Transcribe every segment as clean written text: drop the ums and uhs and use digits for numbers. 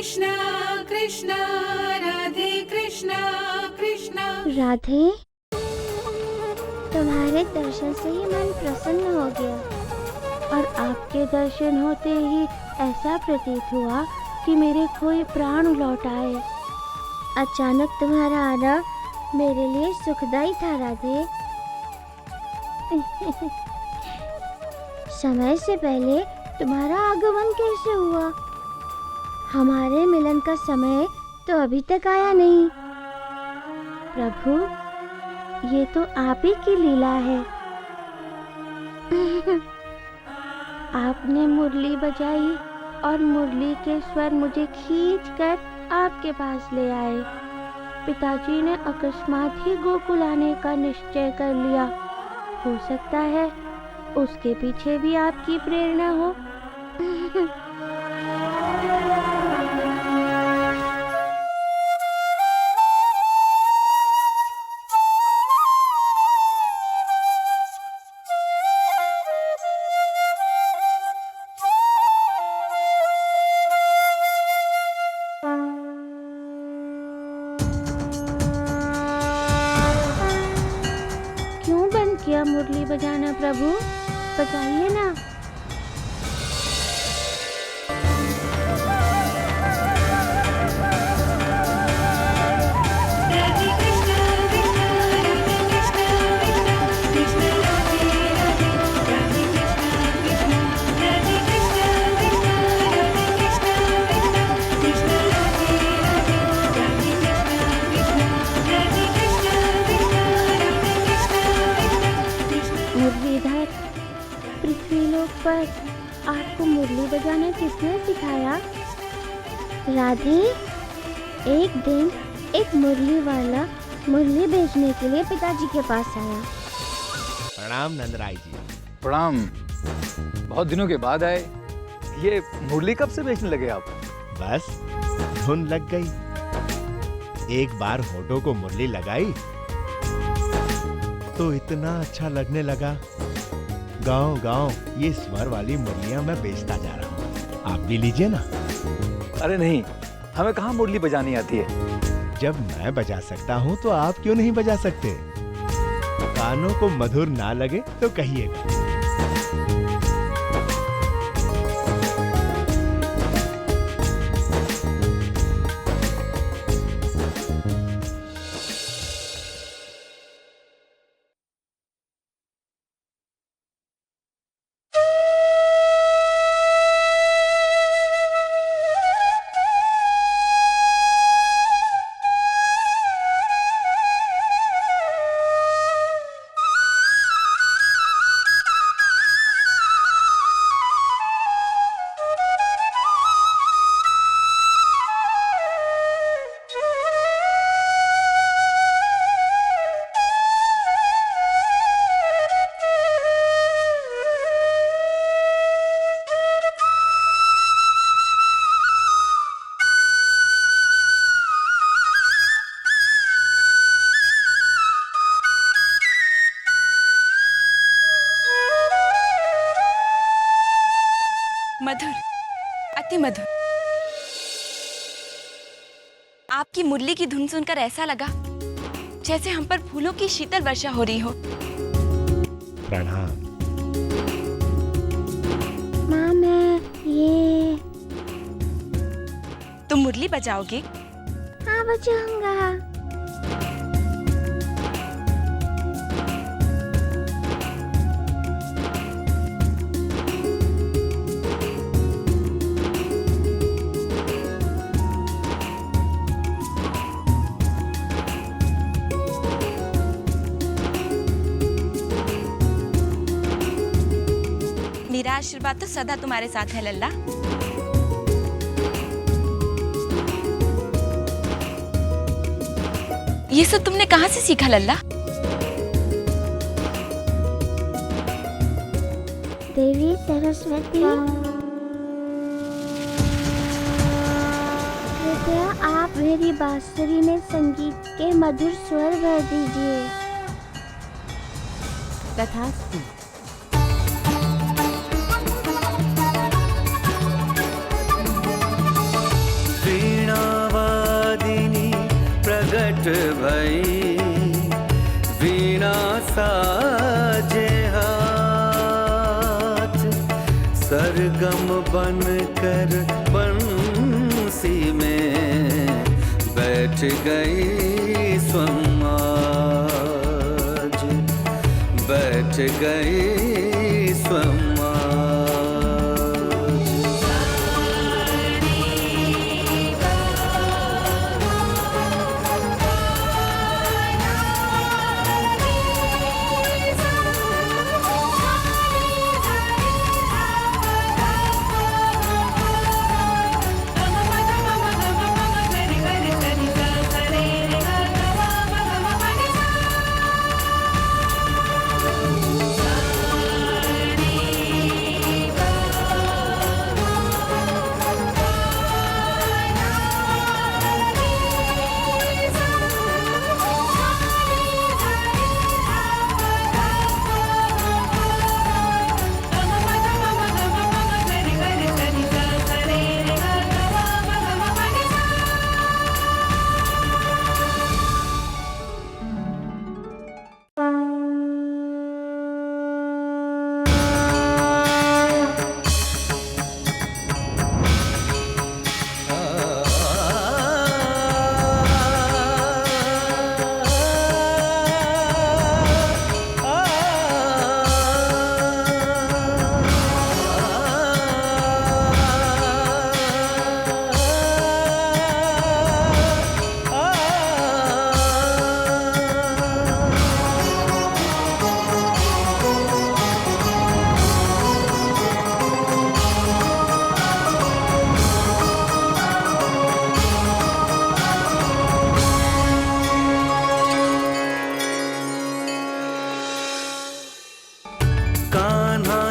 कृष्णा कृष्णा राधे कृष्णा कृष्णा। राधे, तुम्हारे दर्शन से ही मन प्रसन्न हो गया और आपके दर्शन होते ही ऐसा प्रतीत हुआ कि मेरे खोए प्राण लौट आए। अचानक तुम्हारा आना मेरे लिए सुखदाई था राधे। समय से पहले तुम्हारा आगमन कैसे हुआ? हमारे मिलन का समय तो अभी तक आया नहीं। प्रभु, ये तो आप ही की लीला है। आपने मुरली बजाई और मुरली के स्वर मुझे खींचकर आपके पास ले आए। पिताजी ने अकस्मात ही गोकुल आने का निश्चय कर लिया। हो सकता है उसके पीछे भी आपकी प्रेरणा हो। क्यों बंद किया मुरली बजाना प्रभु? बजाइए ना। राधे कृष्णा कृष्णा राधे कृष्णा कृष्णा कृष्णा राधे राधे राधे कृष्णा कृष्णा राधे कृष्णा कृष्णा राधे कृष्णा कृष्णा कृष्णा राधे राधे राधे कृष्णा कृष्णा राधे कृष्णा कृष्णा राधे कृष्णा कृष्णा। मुरलीधर, पृथ्वीलोक पर आपको मुरली बजाना किसने सिखाया? राधे, एक दिन एक मुरली वाला मुरली बेचने के लिए पिताजी के पास आया। प्रणाम नंदराय जी। प्रणाम। बहुत दिनों के बाद आए। ये मुरली कब से बेचने लगे आप? बस धुन लग गई। एक बार होठों को मुरली लगाई तो इतना अच्छा लगने लगा। गांव गांव ये स्वर वाली मुरलियां मैं बेचता जा रहा हूँ। आप भी लीजिए ना। अरे नहीं, हमें कहाँ मुरली बजानी आती है। जब मैं बजा सकता हूँ तो आप क्यों नहीं बजा सकते? कानों को मधुर ना लगे तो कहिएगा। मधुर, अति मधुर। आपकी मुरली की धुन सुनकर ऐसा लगा जैसे हम पर फूलों की शीतल वर्षा हो रही हो। प्रणाम। माँ, मैं ये तुम मुरली बजाओगे? हाँ, बजाऊंगा। मेरा आशीर्वाद तो सदा तुम्हारे साथ है लल्ला। ये सब तुमने कहाँ से सीखा लल्ला? देवी सरस्वती, कृपया आप मेरी बांसुरी में संगीत के मधुर स्वर भर दीजिए। तथास्तु। श्री भई वीणा साजे हाथ, सरगम बन कर बंसी में बैठ गई स्वयं आज, बैठ गई स्वयं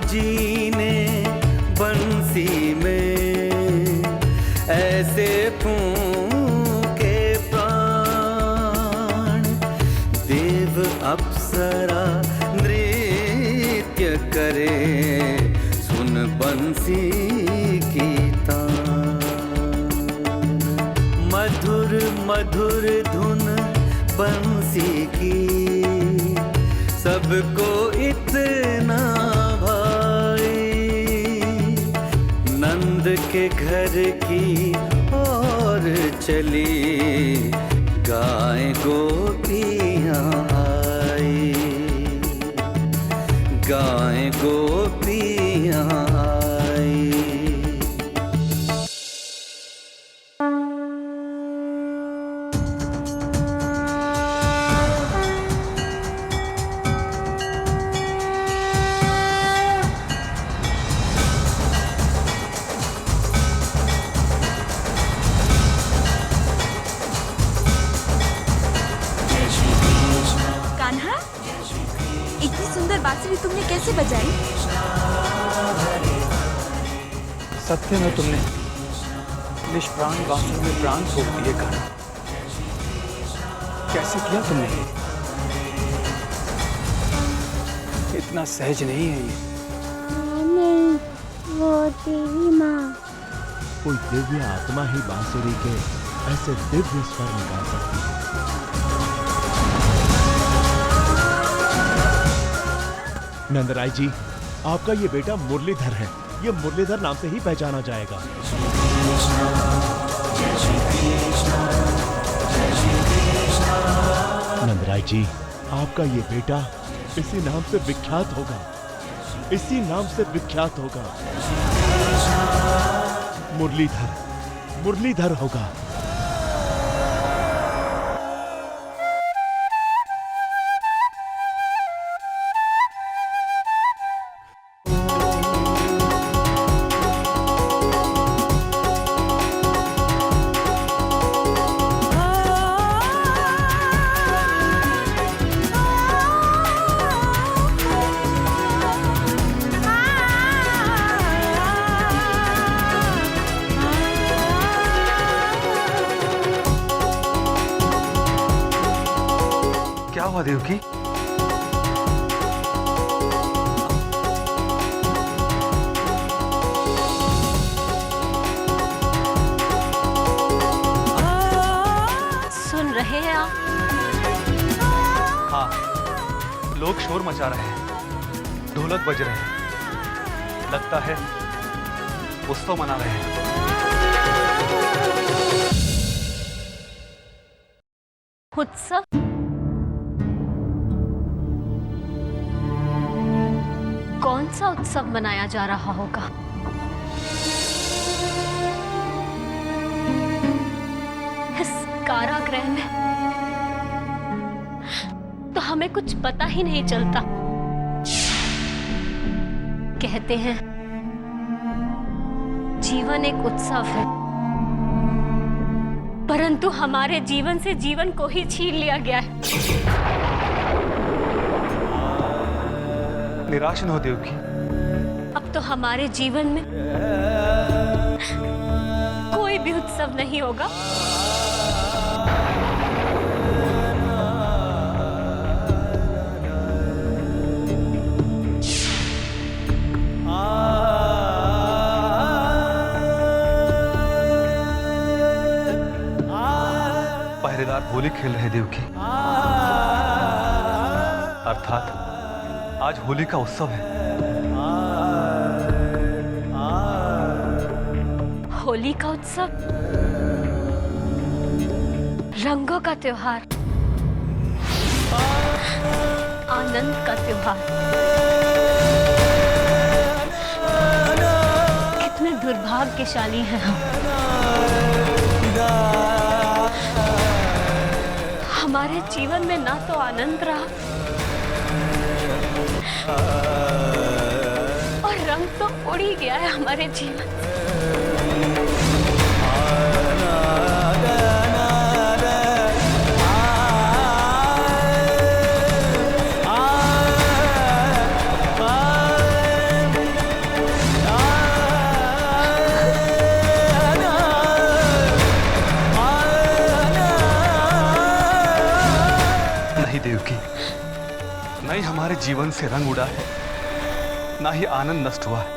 जी ने बंसी में ऐसे फूंके प्राण, देव अप्सरा नृत्य करे सुन बंसी की तान। मधुर मधुर धुन बंसी की सबको इतना नंद के घर की ओर चली, गाय गोपियाँ आई, गाय गोपियाँ आई। इतनी सुंदर बांसुरी तुमने कैसे बजाई? सत्य में तुमने निष्प्राण बांसुरी में प्राण छोड़ दिए गाना। कैसे किया तुमने? इतना सहज नहीं है ये। नहीं, वो देवी माँ। कोई दिव्य आत्मा ही बांसुरी के ऐसे दिव्य स्वर निकाल सकती है। नंदराय जी, आपका ये बेटा मुरलीधर है। ये मुरलीधर नाम से ही पहचाना जाएगा। नंदराय जी, आपका ये बेटा इसी नाम से विख्यात होगा, इसी नाम से विख्यात होगा। मुरलीधर, मुरलीधर होगा। क्या हुआ देवकी? सुन रहे हैं आप? शोर मचा रहे हैं, ढोलक बज रहे हैं। लगता है उत्सव मना रहे हैं। उत्सव? कौन सा उत्सव मनाया जा रहा होगा? इस कारागृह में तो हमें कुछ पता ही नहीं चलता। कहते हैं जीवन एक उत्सव है, परंतु हमारे जीवन से जीवन को ही छीन लिया गया है। निराश न हो देवकी। अब तो हमारे जीवन में कोई भी उत्सव नहीं होगा। पहरेदार होली खेल रहे देवकी, अर्थात आज होली का उत्सव है। होली का उत्सव, रंगों का त्योहार, आनंद का त्योहार। कितने दुर्भाग्यशाली हैं हम। हमारे जीवन में ना तो आनंद रहा और रंग तो उड़ ही गया है हमारे जीवन। नहीं देवकी, नहीं हमारे जीवन से रंग उड़ा है, ना ही आनंद नष्ट हुआ है,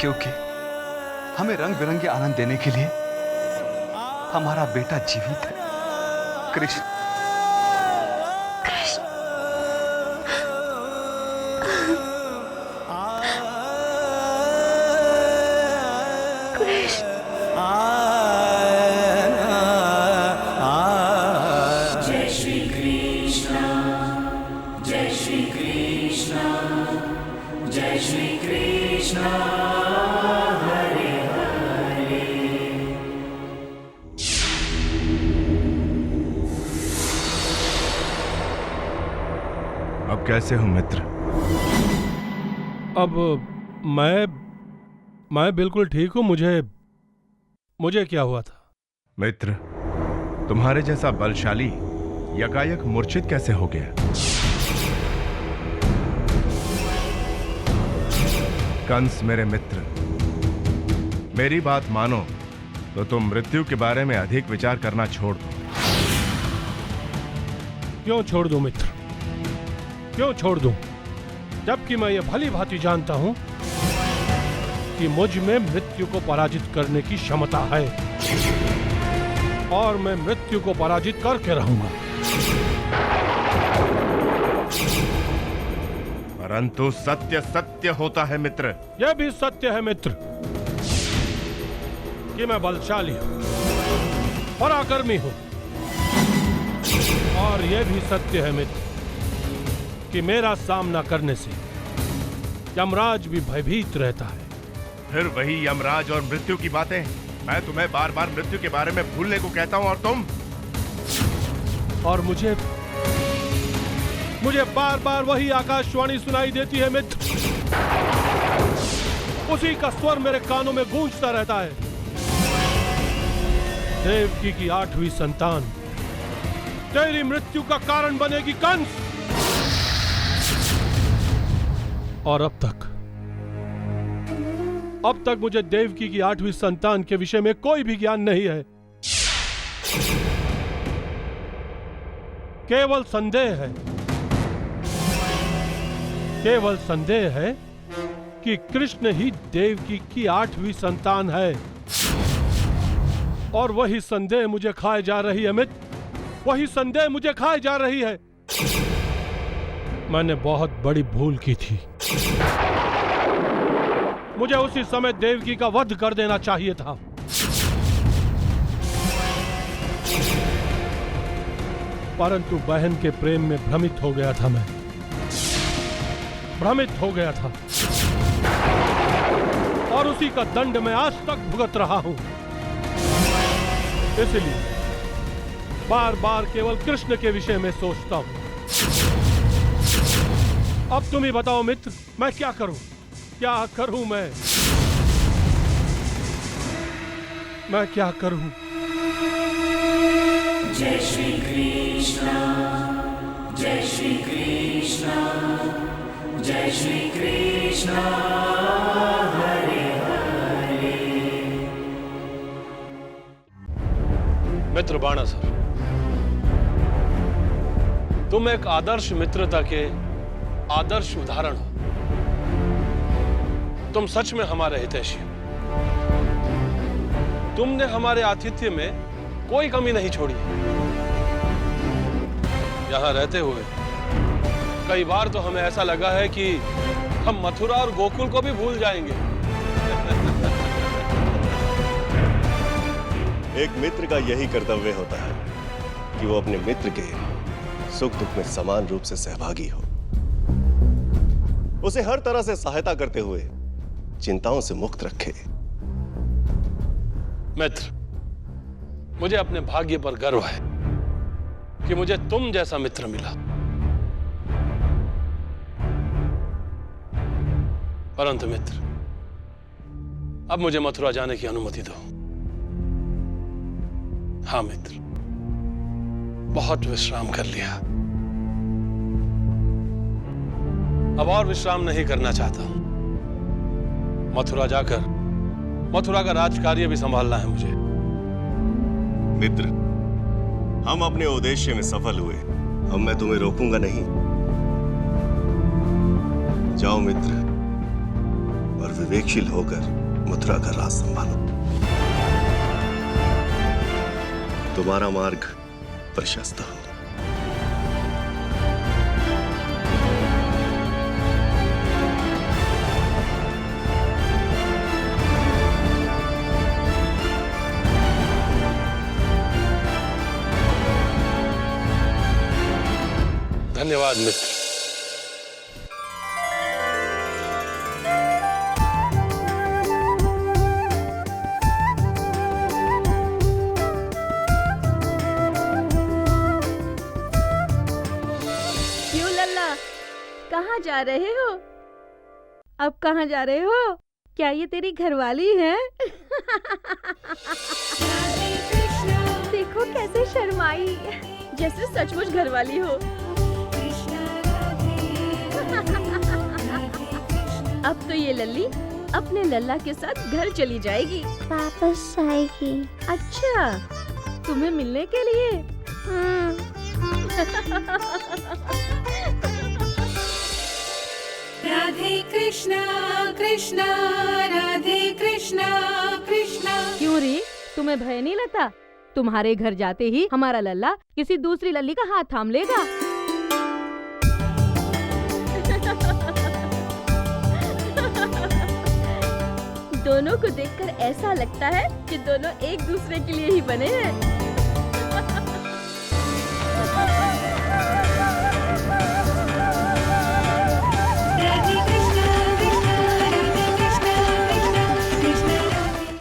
क्योंकि हमें रंग बिरंगे आनंद देने के लिए हमारा बेटा जीवित है, कृष्ण। अब कैसे हो मित्र? अब मैं बिल्कुल ठीक हूं। मुझे क्या हुआ था? मित्र, तुम्हारे जैसा बलशाली यकायक मूर्छित कैसे हो गया? कंस मेरे मित्र, मेरी बात मानो तो तुम मृत्यु के बारे में अधिक विचार करना छोड़ दो। क्यों छोड़ दूं मित्र? क्यों छोड़ दूं? जबकि मैं ये भली भांति जानता हूं कि मुझ में मृत्यु को पराजित करने की क्षमता है और मैं मृत्यु को पराजित करके रहूंगा। परंतु सत्य सत्य होता है मित्र। यह भी सत्य है मित्र कि मैं बलशाली हूं, पराक्रमी हूं, और यह भी सत्य है मित्र कि मेरा सामना करने से यमराज भी भयभीत रहता है। फिर वही यमराज और मृत्यु की बातें। मैं तुम्हें बार बार मृत्यु के बारे में भूलने को कहता हूं और तुम। और मुझे बार बार वही आकाशवाणी सुनाई देती है मित्र। उसी का स्वर मेरे कानों में गूंजता रहता है। देवकी की 8वीं संतान तेरी मृत्यु का कारण बनेगी कंस। और अब तक मुझे देवकी की 8वीं संतान के विषय में कोई भी ज्ञान नहीं है। केवल संदेह है कि कृष्ण ही देवकी की 8वीं संतान है। और वही संदेह मुझे खाए जा रही है मित्र, वही संदेह मुझे खाए जा रही है। मैंने बहुत बड़ी भूल की थी। मुझे उसी समय देवकी का वध कर देना चाहिए था। परंतु बहन के प्रेम में भ्रमित हो गया था मैं, भ्रमित हो गया था, और उसी का दंड मैं आज तक भुगत रहा हूं। इसलिए बार बार केवल कृष्ण के विषय में सोचता हूं। अब तुम ही बताओ मित्र, मैं क्या करूं? क्या करूं मैं क्या करूं? जय श्री कृष्ण, जय श्री कृष्ण, जय श्री कृष्ण, हरे हरे। मित्र बाणासुर, तुम एक आदर्श मित्रता के आदर्श उदाहरण हो। तुम सच में हमारे हितैषी हो। तुमने हमारे आतिथ्य में कोई कमी नहीं छोड़ी। यहां रहते हुए कई बार तो हमें ऐसा लगा है कि हम मथुरा और गोकुल को भी भूल जाएंगे। एक मित्र का यही कर्तव्य होता है कि वो अपने मित्र के सुख दुख में समान रूप से सहभागी हो, उसे हर तरह से सहायता करते हुए चिंताओं से मुक्त रखे। मित्र, मुझे अपने भाग्य पर गर्व है कि मुझे तुम जैसा मित्र मिला। परंतु मित्र, अब मुझे मथुरा जाने की अनुमति दो। हाँ मित्र, बहुत विश्राम कर लिया, अब और विश्राम नहीं करना चाहता हूं। मथुरा जाकर मथुरा का राजकार्य भी संभालना है मुझे। मित्र, हम अपने उद्देश्य में सफल हुए, अब मैं तुम्हें रोकूंगा नहीं। जाओ मित्र, और विवेकशील होकर मथुरा का राज संभालो। तुम्हारा मार्ग प्रशस्त हो। धन्यवाद मित्र। क्यों लल्ला, कहाँ जा रहे हो? अब कहाँ जा रहे हो? क्या ये तेरी घरवाली है? देखो कैसे शर्माई, जैसे सचमुच घरवाली हो। अब तो ये लल्ली अपने लल्ला के साथ घर चली जाएगी, वापस आएगी। अच्छा, तुम्हें मिलने के लिए? राधे कृष्णा कृष्णा, राधे कृष्णा कृष्णा। क्यों रे, तुम्हें भय नहीं लगता? तुम्हारे घर जाते ही हमारा लल्ला किसी दूसरी लल्ली का हाथ थाम लेगा। दोनों को देखकर ऐसा लगता है कि दोनों एक दूसरे के लिए ही बने हैं।